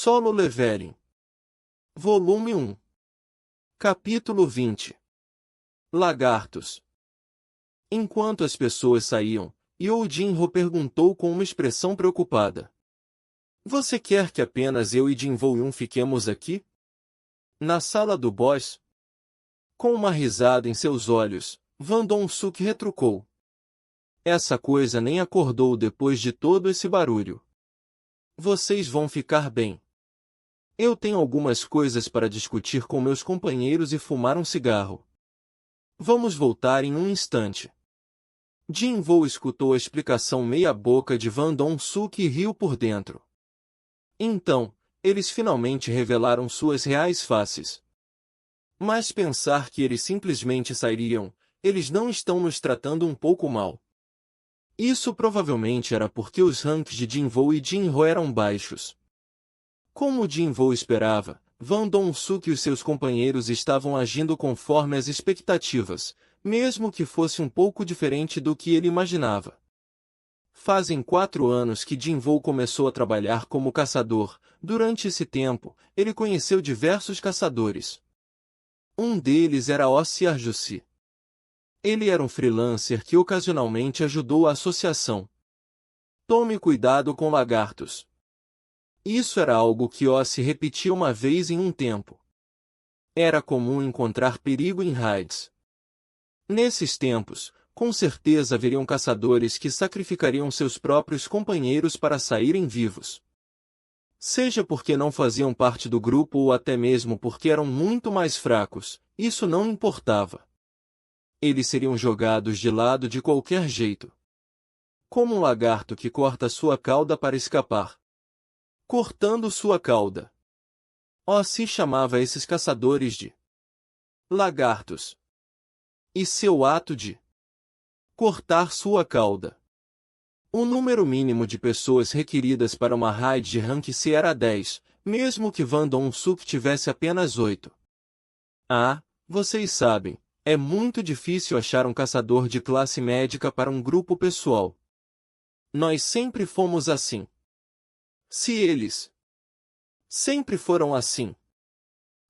Solo Leveling. Volume 1. Capítulo 20. Lagartos. Enquanto as pessoas saíam, Youjinro perguntou com uma expressão preocupada. Você quer que apenas eu e Jinvou-yun fiquemos aqui? Na sala do boss? Com uma risada em seus olhos, Van Dong-suk retrucou. Essa coisa nem acordou depois de todo esse barulho. Vocês vão ficar bem. Eu tenho algumas coisas para discutir com meus companheiros e fumar um cigarro. Vamos voltar em um instante. Jinvou escutou a explicação meia-boca de Van Dong-suk e riu por dentro. Então, eles finalmente revelaram suas reais faces. Mas pensar que eles simplesmente sairiam, eles não estão nos tratando um pouco mal. Isso provavelmente era porque os ranks de Jinvou e Jinro eram baixos. Como Jinvou esperava, Van Dong-suk e os seus companheiros estavam agindo conforme as expectativas, mesmo que fosse um pouco diferente do que ele imaginava. Fazem 4 anos que Jinvou começou a trabalhar como caçador. Durante esse tempo, ele conheceu diversos caçadores. Um deles era Ossi Arjusi. Ele era um freelancer que ocasionalmente ajudou a associação. Tome cuidado com lagartos. Isso era algo que Ossi repetia uma vez em um tempo. Era comum encontrar perigo em raids. Nesses tempos, com certeza haveriam caçadores que sacrificariam seus próprios companheiros para saírem vivos. Seja porque não faziam parte do grupo ou até mesmo porque eram muito mais fracos, isso não importava. Eles seriam jogados de lado de qualquer jeito. Como um lagarto que corta sua cauda para escapar. Cortando sua cauda. Ossi chamava esses caçadores de lagartos. E seu ato de cortar sua cauda. O número mínimo de pessoas requeridas para uma raid de rank C era 10, mesmo que Van Dong-suk tivesse apenas 8. Ah, vocês sabem, é muito difícil achar um caçador de classe médica para um grupo pessoal. Nós sempre fomos assim. Se eles sempre foram assim,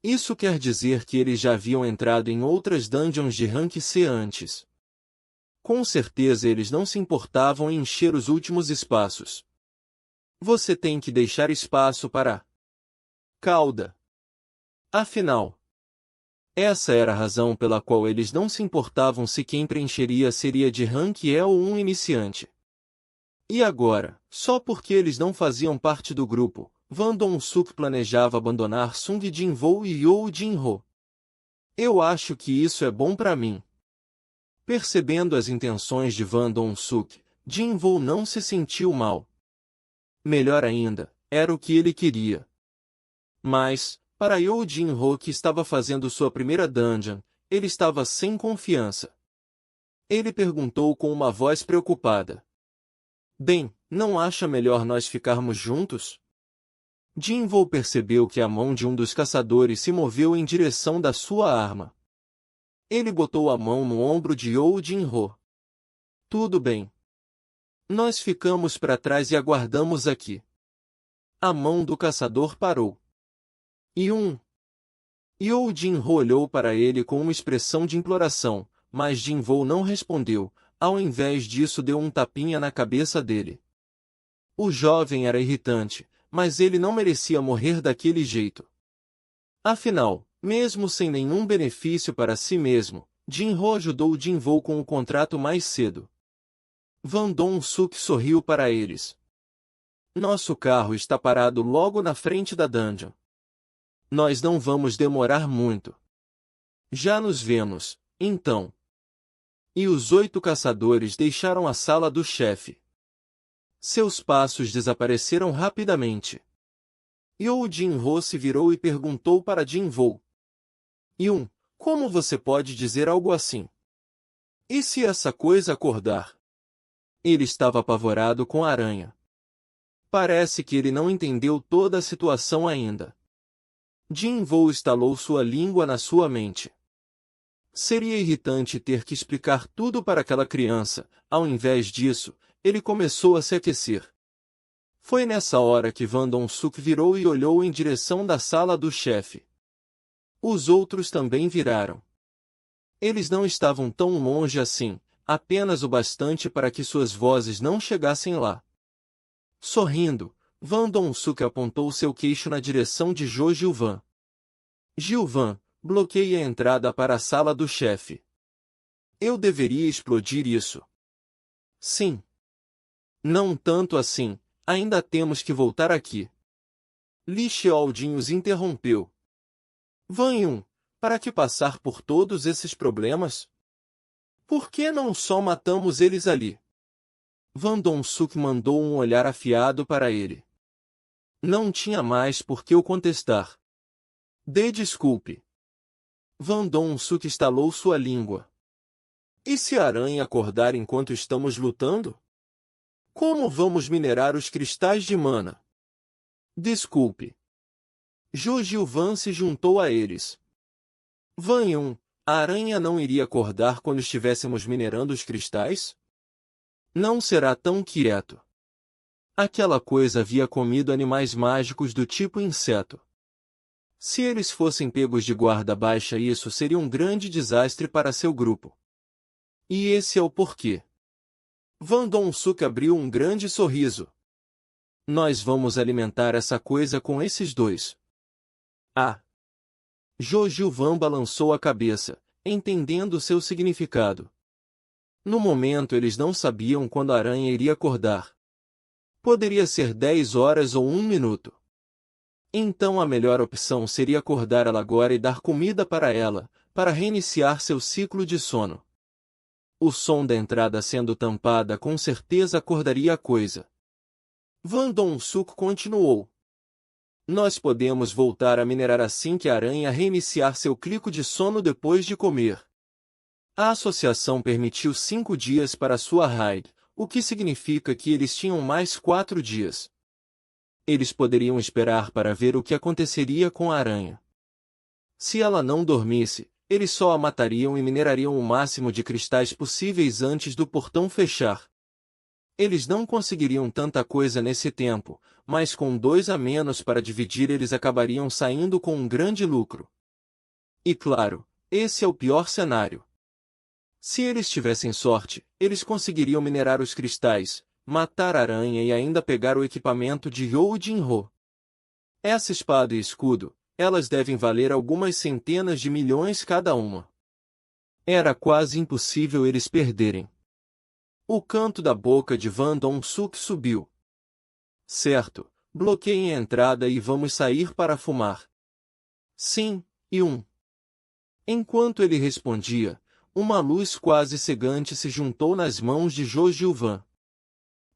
isso quer dizer que eles já haviam entrado em outras dungeons de rank C antes. Com certeza eles não se importavam em encher os últimos espaços. Você tem que deixar espaço para cauda. Afinal, essa era a razão pela qual eles não se importavam se quem preencheria seria de rank E ou um iniciante. E agora, só porque eles não faziam parte do grupo, Van Dong-suk planejava abandonar Sung Jinvou e Youjinro. Eu acho que isso é bom para mim. Percebendo as intenções de Van Dong-suk, Jinvou não se sentiu mal. Melhor ainda, era o que ele queria. Mas, para Youjinro que estava fazendo sua primeira dungeon, ele estava sem confiança. Ele perguntou com uma voz preocupada. Bem, não acha melhor nós ficarmos juntos? Jinvou percebeu que a mão de um dos caçadores se moveu em direção da sua arma. Ele botou a mão no ombro de Youjinro. Tudo bem. Nós ficamos para trás e aguardamos aqui. A mão do caçador parou. Youjinro olhou para ele com uma expressão de imploração, mas Jinvou não respondeu, ao invés disso deu um tapinha na cabeça dele. O jovem era irritante, mas ele não merecia morrer daquele jeito. Afinal, mesmo sem nenhum benefício para si mesmo, Jinro ajudou Jinvou com o contrato mais cedo. Van Dong-suk sorriu para eles. Nosso carro está parado logo na frente da dungeon. Nós não vamos demorar muito. Já nos vemos, então. E os 8 caçadores deixaram a sala do chefe. Seus passos desapareceram rapidamente. Youjinro se virou e perguntou para Jinvou. Como você pode dizer algo assim? E se essa coisa acordar? Ele estava apavorado com a aranha. Parece que ele não entendeu toda a situação ainda. Jinvou estalou sua língua na sua mente. Seria irritante ter que explicar tudo para aquela criança, ao invés disso, ele começou a se aquecer. Foi nessa hora que Van Dong-suk virou e olhou em direção da sala do chefe. Os outros também viraram. Eles não estavam tão longe assim, apenas o bastante para que suas vozes não chegassem lá. Sorrindo, Van Dong-suk apontou seu queixo na direção de Jo Gilvan. Gilvan, bloqueie a entrada para a sala do chefe. Eu deveria explodir isso. Sim. Não tanto assim, ainda temos que voltar aqui. Li Xiaojin os interrompeu. Van Yun, para que passar por todos esses problemas? Por que não só matamos eles ali? Van Dong-suk mandou um olhar afiado para ele. Não tinha mais por que o contestar. Dê desculpe. Van Dong-suk estalou sua língua. E se a aranha acordar enquanto estamos lutando? Como vamos minerar os cristais de mana? Desculpe. Jo Gilvan se juntou a eles. Van Yun, a aranha não iria acordar quando estivéssemos minerando os cristais? Não será tão quieto. Aquela coisa havia comido animais mágicos do tipo inseto. Se eles fossem pegos de guarda baixa, isso seria um grande desastre para seu grupo. E esse é o porquê. Van Dong-suk abriu um grande sorriso. Nós vamos alimentar essa coisa com esses dois. Ah! Jo Gilvan balançou a cabeça, entendendo seu significado. No momento eles não sabiam quando a aranha iria acordar. Poderia ser 10 horas ou 1 minuto. Então a melhor opção seria acordar ela agora e dar comida para ela, para reiniciar seu ciclo de sono. O som da entrada sendo tampada com certeza acordaria a coisa. Van Dong-suk continuou. Nós podemos voltar a minerar assim que a aranha reiniciar seu ciclo de sono depois de comer. A associação permitiu 5 dias para sua raid, o que significa que eles tinham mais 4 dias. Eles poderiam esperar para ver o que aconteceria com a aranha. Se ela não dormisse, eles só a matariam e minerariam o máximo de cristais possíveis antes do portão fechar. Eles não conseguiriam tanta coisa nesse tempo, mas com 2 a menos para dividir eles acabariam saindo com um grande lucro. E claro, esse é o pior cenário. Se eles tivessem sorte, eles conseguiriam minerar os cristais, matar a aranha e ainda pegar o equipamento de You Jin-ho. Essa espada e escudo, elas devem valer algumas centenas de milhões cada uma. Era quase impossível eles perderem. O canto da boca de Van Dong-suk subiu. Certo, bloqueiem a entrada e vamos sair para fumar. Sim, Yun. Enquanto ele respondia, uma luz quase cegante se juntou nas mãos de Jo Gilvan.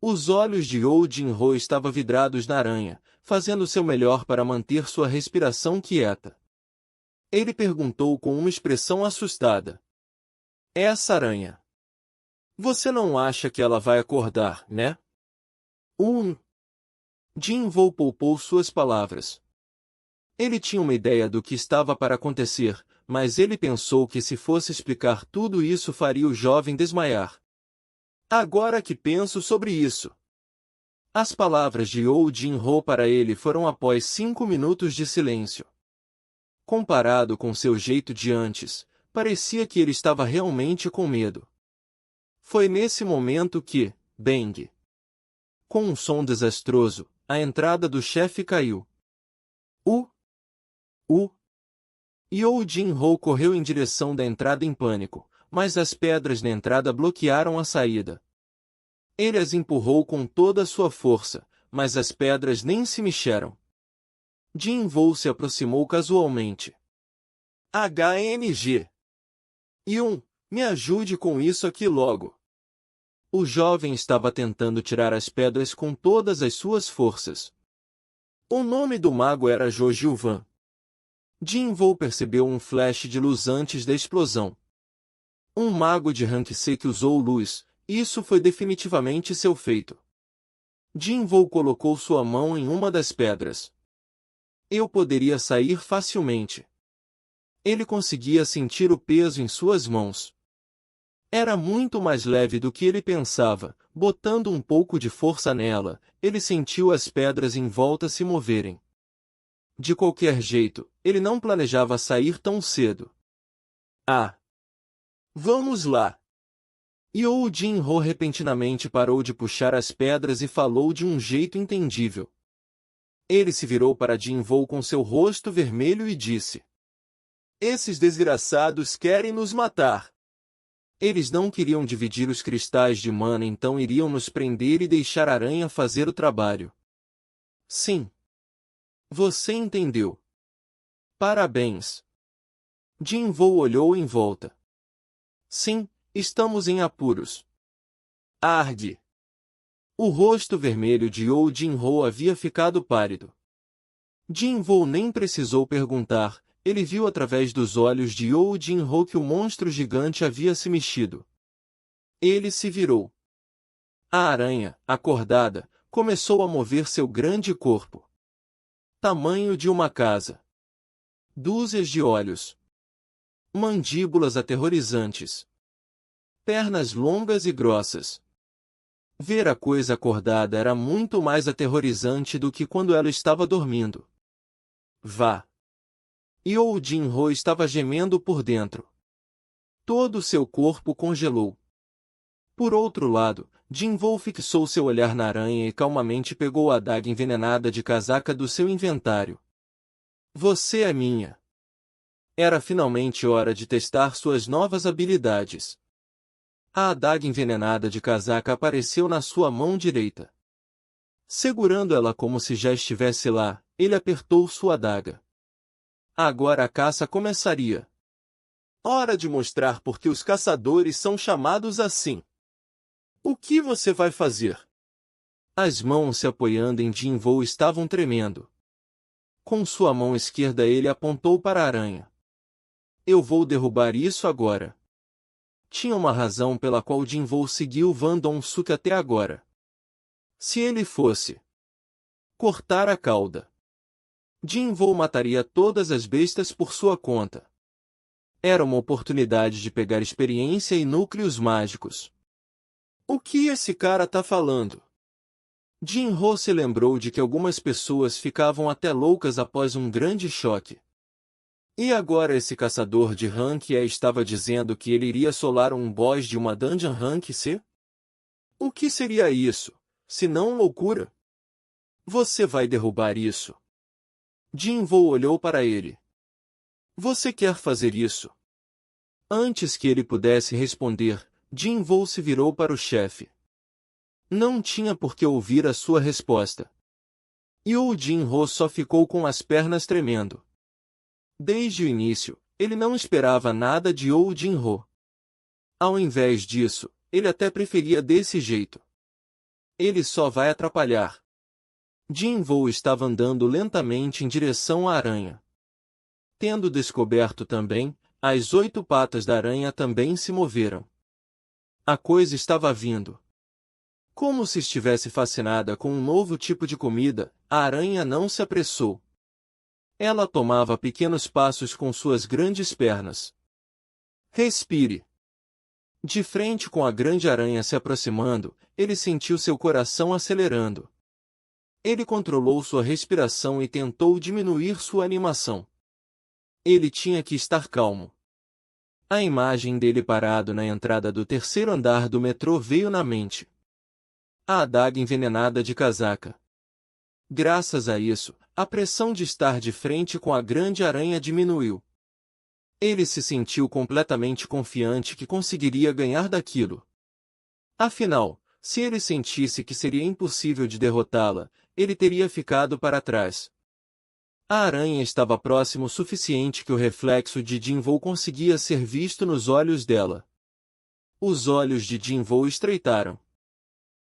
Os olhos de You Jin-ho estavam vidrados na aranha, fazendo seu melhor para manter sua respiração quieta. Ele perguntou com uma expressão assustada. Essa aranha. Você não acha que ela vai acordar, né? Jin-ho poupou suas palavras. Ele tinha uma ideia do que estava para acontecer, mas ele pensou que se fosse explicar tudo isso faria o jovem desmaiar. Agora que penso sobre isso. As palavras de You Jin-ho para ele foram após 5 minutos de silêncio. Comparado com seu jeito de antes, parecia que ele estava realmente com medo. Foi nesse momento que, bang! Com um som desastroso, a entrada do chefe caiu. You Jin-ho correu em direção da entrada em pânico, mas as pedras na entrada bloquearam a saída. Ele as empurrou com toda a sua força, mas as pedras nem se mexeram. Jin-ho se aproximou casualmente. HMG. Yun, me ajude com isso aqui logo. O jovem estava tentando tirar as pedras com todas as suas forças. O nome do mago era Jo Gilvan. Jin-ho percebeu um flash de luz antes da explosão. Um mago de rank C que usou luz, isso foi definitivamente seu feito. Jin-ho colocou sua mão em uma das pedras. Eu poderia sair facilmente. Ele conseguia sentir o peso em suas mãos. Era muito mais leve do que ele pensava. Botando um pouco de força nela, ele sentiu as pedras em volta se moverem. De qualquer jeito, ele não planejava sair tão cedo. Ah! Vamos lá! You Jin-ho repentinamente parou de puxar as pedras e falou de um jeito entendível. Ele se virou para Jin-ho com seu rosto vermelho e disse: Esses desgraçados querem nos matar. Eles não queriam dividir os cristais de mana, então iriam nos prender e deixar a aranha fazer o trabalho. Sim. Você entendeu. Parabéns. Jin-ho olhou em volta. Sim, estamos em apuros. Argue. O rosto vermelho de You Jin-ho havia ficado pálido. Jin-ho nem precisou perguntar. Ele viu através dos olhos de You Jin-ho que o monstro gigante havia se mexido. Ele se virou. A aranha, acordada, começou a mover seu grande corpo. Tamanho de uma casa. Dúzias de olhos. Mandíbulas aterrorizantes. Pernas longas e grossas. Ver a coisa acordada era muito mais aterrorizante do que quando ela estava dormindo. Vá! You Jin-ho estava gemendo por dentro. Todo seu corpo congelou. Por outro lado, Jin-ho fixou seu olhar na aranha e calmamente pegou a adaga envenenada de casaca do seu inventário. Você é minha. Era finalmente hora de testar suas novas habilidades. A adaga envenenada de casaca apareceu na sua mão direita. Segurando ela como se já estivesse lá, ele apertou sua adaga. Agora a caça começaria. Hora de mostrar por que os caçadores são chamados assim. O que você vai fazer? As mãos se apoiando em Jin-ho estavam tremendo. Com sua mão esquerda ele apontou para a aranha. Eu vou derrubar isso agora. Tinha uma razão pela qual Jin-ho seguiu Van Dong-suk até agora. Se ele fosse cortar a cauda, Jin-ho mataria todas as bestas por sua conta. Era uma oportunidade de pegar experiência e núcleos mágicos. O que esse cara tá falando? Jin-ho se lembrou de que algumas pessoas ficavam até loucas após um grande choque. E agora esse caçador de rank E estava dizendo que ele iria solar um boss de uma dungeon rank C? O que seria isso, se não loucura? Você vai derrubar isso? Jin-ho olhou para ele. Você quer fazer isso? Antes que ele pudesse responder, Jin-ho se virou para o chefe. Não tinha por que ouvir a sua resposta. You Jin-ho só ficou com as pernas tremendo. Desde o início, ele não esperava nada de You Jin-ho. Ao invés disso, ele até preferia desse jeito. Ele só vai atrapalhar. Jin-ho estava andando lentamente em direção à aranha. Tendo descoberto também, as 8 patas da aranha também se moveram. A coisa estava vindo. Como se estivesse fascinada com um novo tipo de comida, a aranha não se apressou. Ela tomava pequenos passos com suas grandes pernas. Respire. De frente com a grande aranha se aproximando, ele sentiu seu coração acelerando. Ele controlou sua respiração e tentou diminuir sua animação. Ele tinha que estar calmo. A imagem dele parado na entrada do 3º andar do metrô veio na mente. A adaga envenenada de casaca. Graças a isso, a pressão de estar de frente com a grande aranha diminuiu. Ele se sentiu completamente confiante que conseguiria ganhar daquilo. Afinal, se ele sentisse que seria impossível de derrotá-la, ele teria ficado para trás. A aranha estava próximo o suficiente que o reflexo de Jin-ho conseguia ser visto nos olhos dela. Os olhos de Jin-ho estreitaram.